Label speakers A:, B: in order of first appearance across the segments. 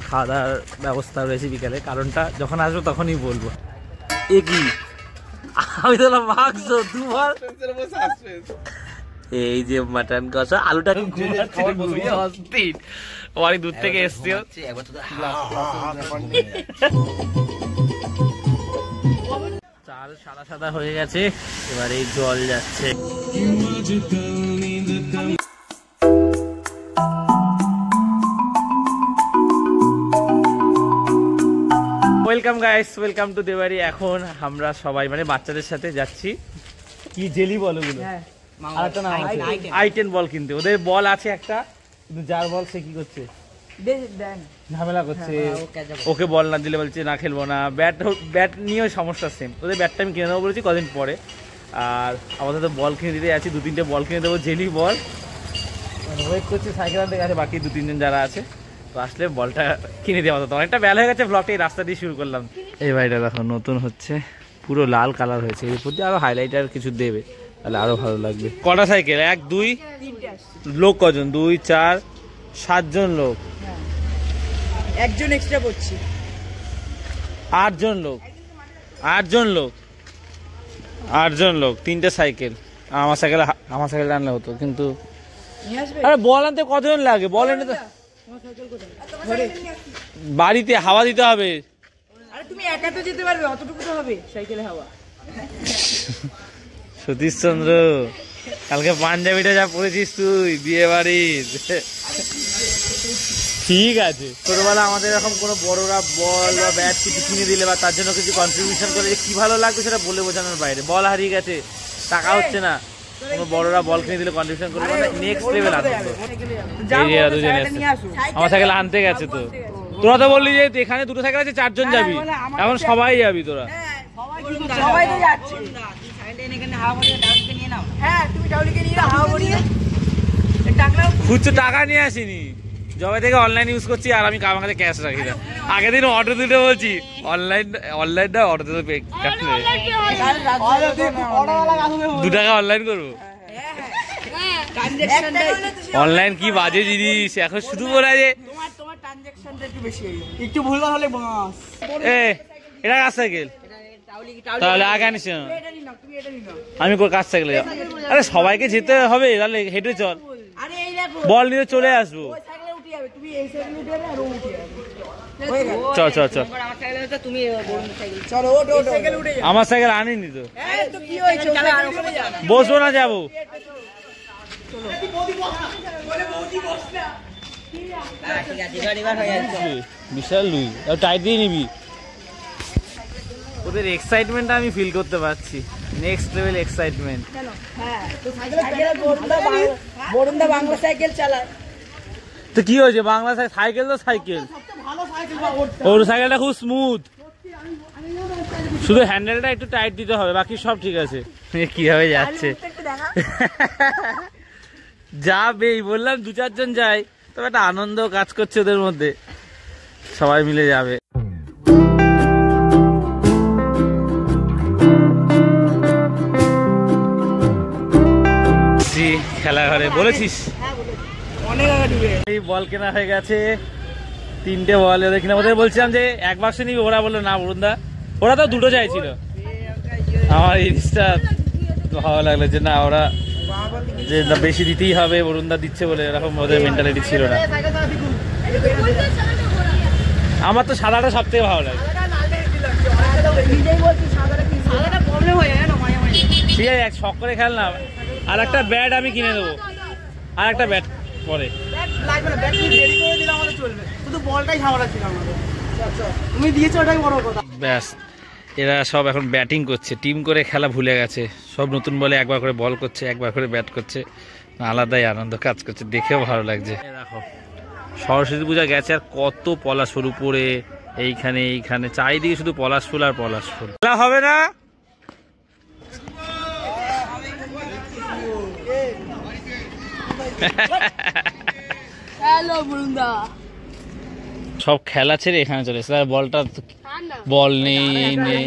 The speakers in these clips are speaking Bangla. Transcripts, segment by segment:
A: খাওয়া দাওয়ার ব্যবস্থা রয়েছে বিকালে, কারণটা যখন আসবো তখনই বলবো। এ কি আমি তো মাংস দুবার, এই যে মাটন কষা, আলুটা অনেক দূর থেকে এসছে। চাল সাদা সাদা হয়ে গেছে, এবার এই জল যাচ্ছে। Welcome guys, welcome to Dewari. এখন আমরা সবাই মানে বাচ্চাদের সাথে যাচ্ছি কি জেলি বল ওগুলো, আরেকটা নাম আছে আই10 বল কিনতে। ওদের বল আছে একটা, কিন্তু যার বল সে কি করছে ঝামেলা করছে, ওকে বল না দিলে বলছে না খেলবো না। ব্যাট নিয়েও সমস্যা সেম। ওদের ব্যাটটা আমি কিনে দেবো বলেছি কদিন পরে, আর আমাদের তো বল কিনে দিতে যাচ্ছি, 2-3টে বল কিনে দেবো জেলি বল। ওয়েট করছি সাইকেল আনতে গেছে বাকি 2-3 জন যারা আছে, তো আসলে বলটা কিনে দেওয়া হতো। অনেকটা বেলা হয়ে গেছে, ব্লগটা এই রাস্তা দিয়ে শুরু করলাম। এই বাড়িটা দেখো নতুন হচ্ছে, পুরো লাল কালার হয়েছে, এর প্রতি আরো হাইলাইটার কিছু দেবে তাহলে আরো ভালো লাগবে। কটা সাইকেল? 1 2 লোক কজন? 2 4 7 জন লোক,
B: একজন এক্সট্রা করছি,
A: 8 জন লোক, 8 জন লোক, 8 জন লোক, 3টে সাইকেল। আমার সাইকেল আনলে হতো, কিন্তু আরে বল আনতে কতজন লাগে? বল এনে তো বাড়িতে হাওয়া দিতে হবে।
B: আরে তুমি একা তো যেতে পারবে, অতটুকু তো হবে সাইকেলে হাওয়া।
A: সতীশ চন্দ্র, কালকে পাঞ্জাবিটা যা পরেছিস তুই বিয়ে বাড়ির, ঠিক আছে। ছোটবেলা আমাদের এরকম কোনো বড়রা বল বা ব্যাট কিছু কিনে দিলে বা তার জন্য কিছু কন্ট্রিবিউশন করে কি ভালো লাগবে সেটা বলে বোঝানোর বাইরে। বল হারিয়ে গেছে, টাকা হচ্ছে না, কোনো বড়রা বল কিনে দিলে কন্ট্রিবিউশন করবে, মানে নেক্সট লেভেল আনন্দ। আমার সাইকেল আনতে গেছে, তো তোরা তো বললি যে এখানে 2টো সাইকেল আছে 4 জন যাবি, এখন সবাই যাবি তোরা।
B: সবাই তো যাচ্ছে,
A: খুচরো টাকা নিয়ে আসিনি, জবে থেকে অনলাইন ইউজ করছি, আর আমি আমার কাছে ক্যাশ রাখি না। আগের দিন অর্ডার দিতে বলছি, অনলাইন না অর্ডার দিতে 2 টাকা অনলাইন করবো। অনলাইন কি বাজে জিনিস, এখন শুধু বলে যে
B: একটু ভুল হলে
A: এটা কার সাইকেল, তাহলে আগে আনিস না, আমি কার সাইকেলে যাবো? আরে সবাইকে যেতে হবে, তাহলে হেঁটে চল, বল নিয়ে চলে আসবো। চল চল চল, আমার সাইকেল আনিনি তো, বসবো না, যাবো। বিশাল লুই, টাইট দিয়ে নিবি। ওদের এক্সাইটমেন্ট আমি ফিল করতে পারছি, next level excitement.
B: Bangla cycle চালায়
A: তো কি হয়েছে, বাংলা সাইকেল তো সাইকেল, ওর সাইকেলটা খুব স্মুথ, শুধু হ্যান্ডেলটা একটু টাইট দিতে হবে, বাকি সব ঠিক আছে। কিভাবে যাচ্ছে যাবে বললাম, 2-4 জন যাই, তবে একটা আনন্দ কাজ করছে ওদের মধ্যে, সবাই মিলে যাবে। খেলা ঘরে বলেছিস এই বল কেনা হয়ে গেছে, 3টে বল ওদের কিনা। ওদের বলছিলাম যে 1 বাক্স নিবি, ওরা বললো না বরুণদা, ওরা তো 2টো চাইছিল। আমার এই জিনিসটা ভালো লাগলো যে না, ওরা যে বেশি দিতেই হবে, বরুণদা দিচ্ছে বলে, এরকম ওদের মেন্টালিটি ছিল না। আমার তো সাদাটা সব থেকে ভালো লাগে। ঠিক আছে, 1 শখ করে খেল না। আর একটা ব্যাট আমি কিনে দেবো, আর একটা ব্যাট পরে। ব্যাস, এরা সব এখন ব্যাটিং করছে, টিম করে খেলা ভুলে গেছে, সব নতুন বলে একবার করে বল করছে, একবার করে ব্যাট করছে, আলাদাই আনন্দ কাজ করছে, দেখেও ভালো লাগছে। দেখো সরস্বতী পূজা গেছে, আর কত পলাশ ফুল উপরে, এইখানে চারিদিকে শুধু পলাশ ফুল আর পলাশ ফুল। হবে না সব খেলা ছেড়ে এখানে চলে এসে, বলটা বল নেই,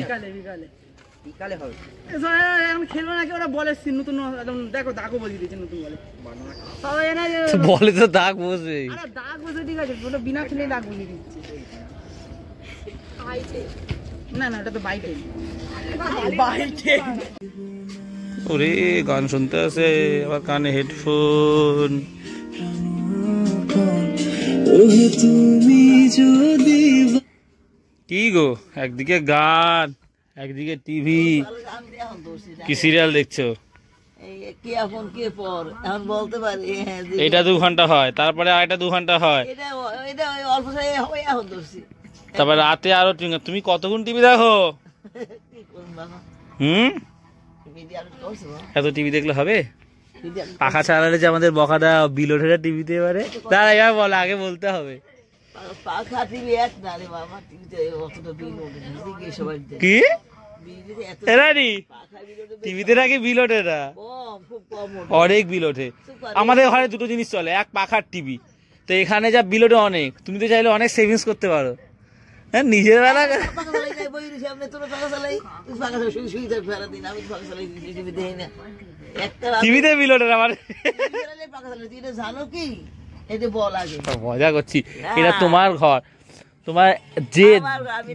B: বিকালে হবে।
C: এখন খেলবে নাকি ওরা বলে নতুন একদম দেখো দাগও বসিয়ে দিয়েছে নতুন বলে সবাই না
A: বলে তো দাগ বসবে।
C: আরে দাগ বসে ঠিক আছে ওটা বিনা খেলে দাগ বসিয়ে দিচ্ছে। না না ওটা তো বাইকে
A: ওরে গান শুনতে আছে আবার কানে হেডফোন। কি গো একদিকে গান একদিকে টিভি, কি সিরিয়াল দেখছো? এটা 2 ঘন্টা হয়, তারপরে আরেকটা 2 ঘন্টা হয়, তারপরে রাতে আরো। তুমি কতক্ষণ টিভি দেখো? এত টিভি দেখলে হবে? পাখা চালালে যে আমাদের বকাটা বিল ওঠে টিভিতে এবারে। তারা এবার বলে আগে বলতে হবে কি টিভিতে নাকি বিল ওঠে না? অনেক বিল ওঠে। আমাদের ঘরে দুটো জিনিস চলে, এক পাখার টিভি। তো এখানে যা বিল ওঠে অনেক। তুমি তো চাইলে অনেক সেভিংস করতে পারো। হ্যাঁ নিজের বেলা টিভিতে বিল ওঠে না আমার। মজা করছি, এটা তোমার ঘর, তোমার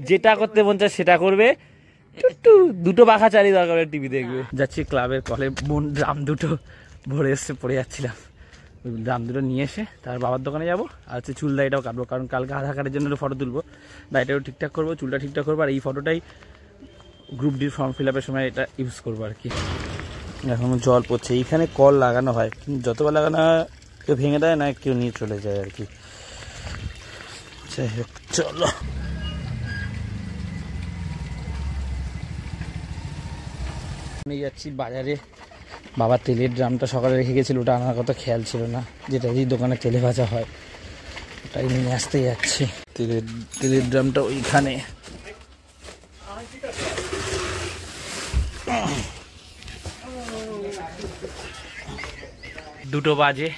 A: যেটা করতে মন চায় সেটা করবে। দুটো পাখা চালিয়ে দরকার টিভি দেখবে। যাচ্ছি ক্লাবের কলে, ড্রাম দুটো ভরে এসে পড়ে যাচ্ছিলাম। ড্রাম দুটো নিয়ে এসে তার বাবার দোকানে যাবো, আর হচ্ছে চুল দাড়িটাও কাটবো, কারণ কালকে আধার কার্ডের জন্য ফটো তুলবো। দাড়িটাও ঠিকঠাক করবো, চুলটা ঠিকঠাক করবো, আর এই ফটোটাই গ্রুপ ডির ফর্ম ফিল আপের সময় এটা ইউজ করবো আর কি। এখনো জল পড়ছে, এইখানে কল লাগানো হয়, যতবার লাগানো হয় কেউ ভেঙে দেয় না, কেউ নিয়ে চলে যায় আর কি। যাই হোক চলো। নিয়ে যাচ্ছি বাজারে। বাবা তেলের ড্রামটা সকালে রেখে গেছিল, ওটা আনার কথা খেয়াল ছিল না, যেটা এই দোকানে তেলে ভাজা হয়, ওটাই নিয়ে আসতে যাচ্ছি। তেলের ড্রামটা ওইখানে। দুটো বাজে,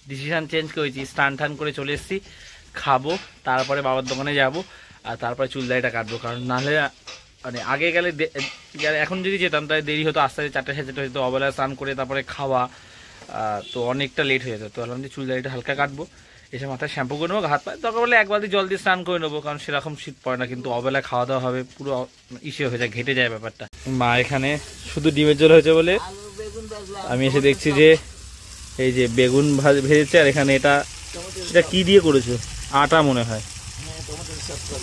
A: ডিসিশন চেঞ্জ করেছি, স্নান টান করে চলে এসেছি, খাবো, তারপরে বাবার দোকানে যাব, আর তারপরে চুল দাড়িটা কাটবো। কারণ নাহলে মানে আগে গেলে এখন যদি যেতাম তাহলে দেরি হতো, আস্তে আস্তে 4টা সাড়ে 4টা হতো, অবেলা স্নান করে তারপরে খাওয়া, তো অনেকটা লেট হয়ে যেত। তো আলাম যে চুল দাড়িটা হালকা কাটবো, এসে মাথায় শ্যাম্পু করে নেবো, হাত পায়ে দরকার বলে 1 বালতি জল দিয়ে স্নান করে নেবো, কারণ সেরকম শীত পড়ে না। কিন্তু অবেলায় খাওয়া দাওয়া হবে, পুরো ইসে হয়ে যায়, ঘেটে যায় ব্যাপারটা। মা এখানে শুধু ডিমের ঝোল হয়েছে বলে আমি এসে দেখছি যে এই যে বেগুন ভেজেছে, আর এখানে এটা কি দিয়ে করেছো? আটা মনে হয়,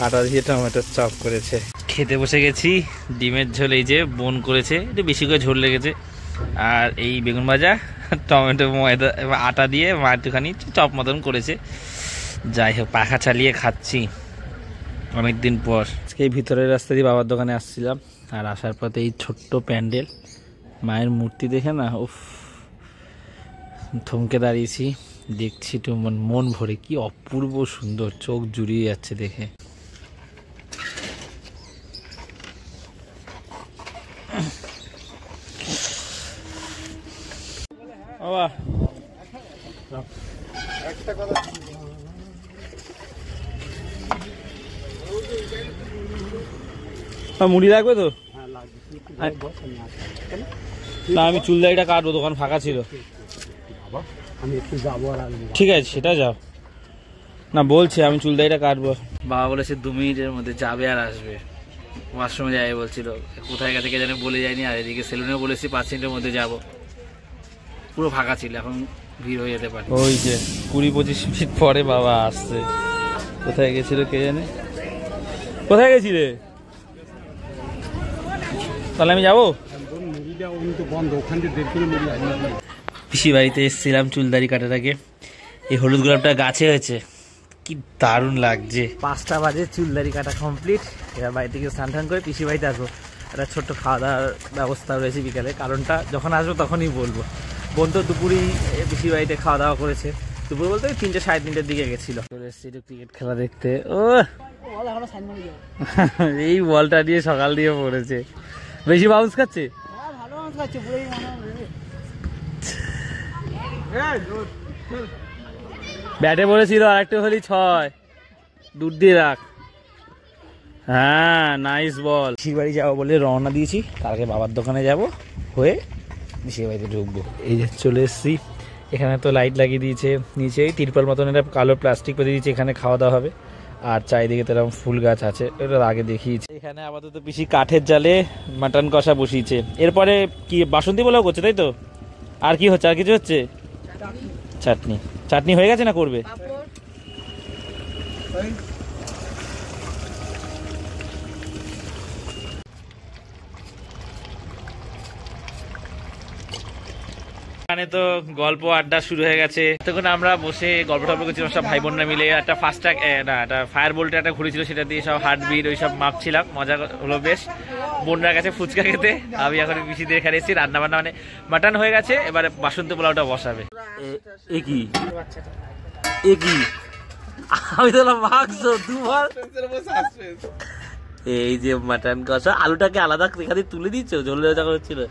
A: আটা দিয়ে টমেটোর চপ করেছে। খেতে বসে গেছি, ডিমের ঝোল এই যে বোন করেছে, একটু বেশি করে ঝোল লেগেছে, আর এই বেগুন ভাজা, টমেটো ময়দা আটা দিয়ে মা একটুখানি চপ মতন করেছে। যাই হোক পাখা চালিয়ে খাচ্ছি অনেকদিন পর। আজকে এই ভিতরের রাস্তা দিয়ে বাবার দোকানে আসছিলাম, আর আসার পথে এই ছোট্ট প্যান্ডেল, মায়ের মূর্তি দেখে না উফ থমকে দাঁড়িয়েছি, দেখছি তো মন ভরে, কি অপূর্ব সুন্দর, চোখ জুড়িয়ে যাচ্ছে দেখে। বাবা মুড়ি লাগবে তো? না আমি চুল দাড়িটা কাটবো, দোকান ফাঁকা ছিল। ঠিক আছে সেটা যাও না, বলছি আমি চুল দাড়িটা কাটবো। বাবা বলেছে 2 মিনিটের মধ্যে যাবে আর আসবে, ওয়াশরুমে যাবে বলছিল, কোথায় গেছে কে জানে বলে যায়নি। আর এদিকে সেলুনেও বলেছি 5 মিনিটের মধ্যে যাব, পুরো ফাঁকা ছিল, এখন ভিড় হয়ে যেতে পারে। ওই যে 20-25 মিনিট পরে বাবা আসছে। কোথায় গেছিল কে জানে, কোথায় গেছিলে? তাহলে আমি যাবো। পিসি বাড়িতে এসেছিলাম চুল দাড়ি কাটার আগে, এই হলুদ গোলাপটা গাছে হয়েছে, কি দারুণ লাগছে। 5টা বাজে, চুল দাড়ি কাটা কমপ্লিট। এবার বাড়ি থেকে স্নান টান করে পিসি বাড়িতে আসবো। একটা ছোট্ট খাওয়া দাওয়ার ব্যবস্থা রয়েছে বিকালে, কারণটা যখন আসবো তখনই বলবো। বোন তো দুপুরেই পিসি বাড়িতে খাওয়া দাওয়া করেছে, দুপুর বলতে 3টে সাড়ে 3টের দিকে গেছিল। চলে এসেছি একটু ক্রিকেট খেলা দেখতে। ও এই বলটা দিয়ে সকাল দিয়ে পড়েছে, বেশি বাউন্স খাচ্ছে। ব্যাটে পড়েছিল, আরেকটা হলি 6, দূর দিয়ে রাখ। হ্যাঁ নাইস বল। পিসির বাড়ি যাবো বলে রওনা দিয়েছি, তার আগে বাবার দোকানে যাব, হয়ে পিসির বাড়িতে ঢুকবো। এই যে চলে এসেছি, এখানে তো লাইট লাগিয়ে দিয়েছে, নিচে তিরপাল মতন একটা কালো প্লাস্টিক পেতে দিয়েছে, এখানে খাওয়া দাওয়া হবে। আর চারিদিকে তো এরকম ফুল গাছ আছে, এটা আগে দেখিয়েছি। এখানে আপাতত পিসি কাঠের জালে মাটন কষা বসিয়েছে। এরপরে কি বাসন্তী পোলাও করছে, তাই তো? আর কি হচ্ছে? আর কিছু হচ্ছে? চাটনি। চাটনি হয়ে গেছে না করবে? এখানে তো গল্প আড্ডা শুরু হয়ে গেছে। তখন আমরা বসে গল্প টল্প করছিলাম সব ভাই বোনরা মিলে। একটা ফাস্ট্যাগ না একটা ফায়ার বোল্টে একটা ঘুরেছিল, সেটা দিয়ে সব হার্টবিট ওই সব মাপছিলাম, মজা হলো বেশ। বোনরা গেছে ফুচকা খেতে, আমি এখন পিসিদের এখানে এসেছি। রান্না বান্না মানে মাটন হয়ে গেছে, এবারে বাসন্তী পোলাওটা বসাবে। আমি তো মাংস দুবার। এই যে মাটন কষা, আলুটাকে আলাদা এখানে তুলে দিচ্ছ, ঝোল যখন হচ্ছিল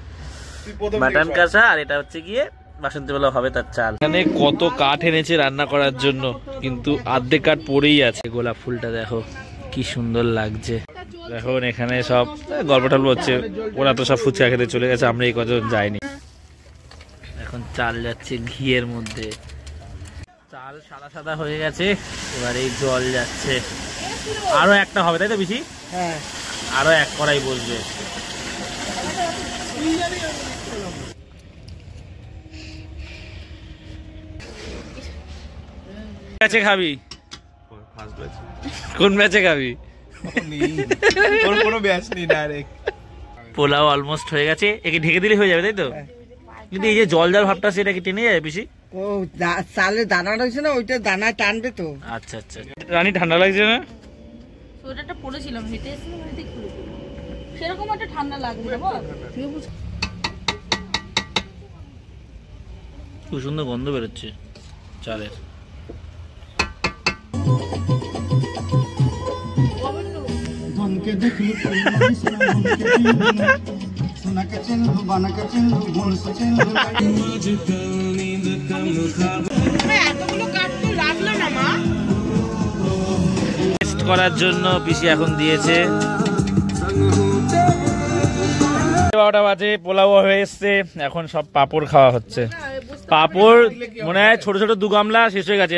A: মাটন কষা, আর এটা হচ্ছে গিয়ে বাসন্তী পোলাও হবে তার চাল। এখানে কত কাঠ এনেছে রান্না করার জন্য, কিন্তু অর্ধেক কাঠ পড়েই আছে। গোলাপ ফুলটা দেখো কি সুন্দর লাগছে। এখন এখানে সব গল্প টল্প হচ্ছে, ওরা তো সব ফুচকা খেতে চলে গেছে, আমরা এই কজন যাইনি। এখন চাল যাচ্ছে ঘিয়ের মধ্যে, চাল সাদা সাদা হয়ে গেছে, এবার এই জল যাচ্ছে। আরো একটা হবে তাই তো বেশি? হ্যাঁ, আরো এক কড়াই বসবে। ম্যাচে খাবি? কোন ম্যাচে খাবি? পোলাও অলমোস্ট হয়ে গেছে, একে ঢেকে দিলে হয়ে যাবে তাই তো? কিন্তু এই যে জল জল ভাবটা সেটা কি টেনে যাবে বেশি?
C: ও চালের দানা রয়েছে না, ওইটা দানা টানবে তো।
A: আচ্ছা আচ্ছা। রানী ঠান্ডা লাগছে না?
B: সোয়েটারটা পরেছিলাম, হেঁটে এসেছিলাম, হেঁটে খুলে সেরকম একটা ঠান্ডা লাগবে না বল।
A: খুব সুন্দর গন্ধ বেরোচ্ছে চালের। টেস্ট করার জন্য পিসি এখন দিয়েছে। 12টা বাজে, পোলাও হয়ে এসছে, এখন সব পাপড় খাওয়া হচ্ছে। পাপড় মনে হয় ছোট ছোট 2 গামলা শেষ হয়ে গেছে,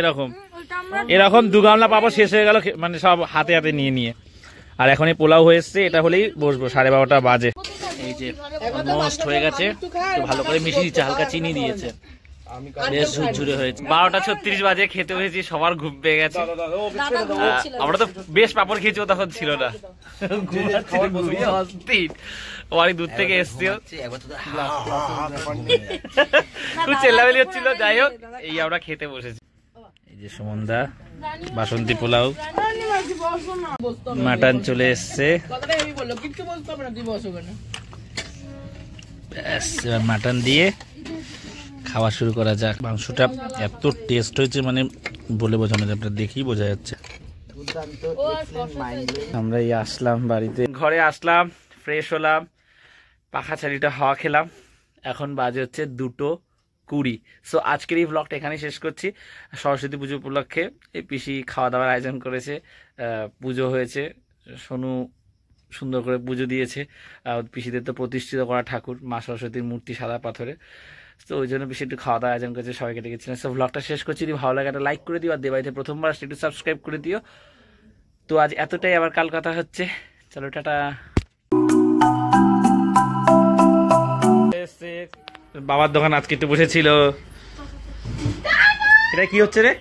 A: এরকম 2 গামলা পাপড় শেষ হয়ে গেল, মানে সব হাতে হাতে নিয়ে নিয়ে। আর এখন এই পোলাও হয়ে এসছে, এটা হলেই বসবো। 12:30টা বাজে। এই যে অলমোস্ট হয়ে গেছে, তো ভালো করে মিশিয়ে দিচ্ছে, হালকা চিনি দিয়েছে, বেশ ঝুরঝুরে হয়েছে। 12:36 বাজে, খেতে হয়েছে, সবার ঘুম পেয়ে গেছে। আমরা তো বেশ পাপড় খেয়েছি, তখন ছিল না, অনেক দূর থেকে এসছি, খুব চেল্লাবেলি হচ্ছিল। যাই হোক, এই আমরা খেতে বসেছি। এই যে সুমনদা বাসন্তী পোলাও, মাটন চলে এসছে। এবার মাটন দিয়ে খাওয়া শুরু করা যাক। মাংসটা এত টেস্ট হয়েছে, মানে বলে বোঝানো যাবে, আপনার দেখেই বোঝা যাচ্ছে। আমরা এই আসলাম বাড়িতে, ঘরে আসলাম, ফ্রেশ হলাম, পাখা ছাড়িটা হাওয়া খেলাম। এখন বাজে হচ্ছে 2:20। সো আজকের এই ব্লগটা এখানেই শেষ করছি। সরস্বতী পুজো উপলক্ষে এই পিসি খাওয়া দাওয়ার আয়োজন করেছে, পুজো হয়েছে, সোনু সুন্দর করে পুজো দিয়েছে। পিসিদের তো প্রতিষ্ঠিত করা ঠাকুর মা সরস্বতীর মূর্তি সাদা পাথরে, তো ওই জন্য বেশি একটু খাওয়া দাওয়া আয়োজন করেছে, সবাইকে ডেকেছিলেন। সো ব্লগটা শেষ করছি, যদি ভালো লাগে একটা লাইক করে দিও, আর দেবাইতে প্রথমবার একটু সাবস্ক্রাইব করে দিও। তো আজ এতটাই, আবার কাল কথা হচ্ছে, চলো টাটা। বাবার দোকান আজকে একটু বসেছিল। এটা কি হচ্ছে রে?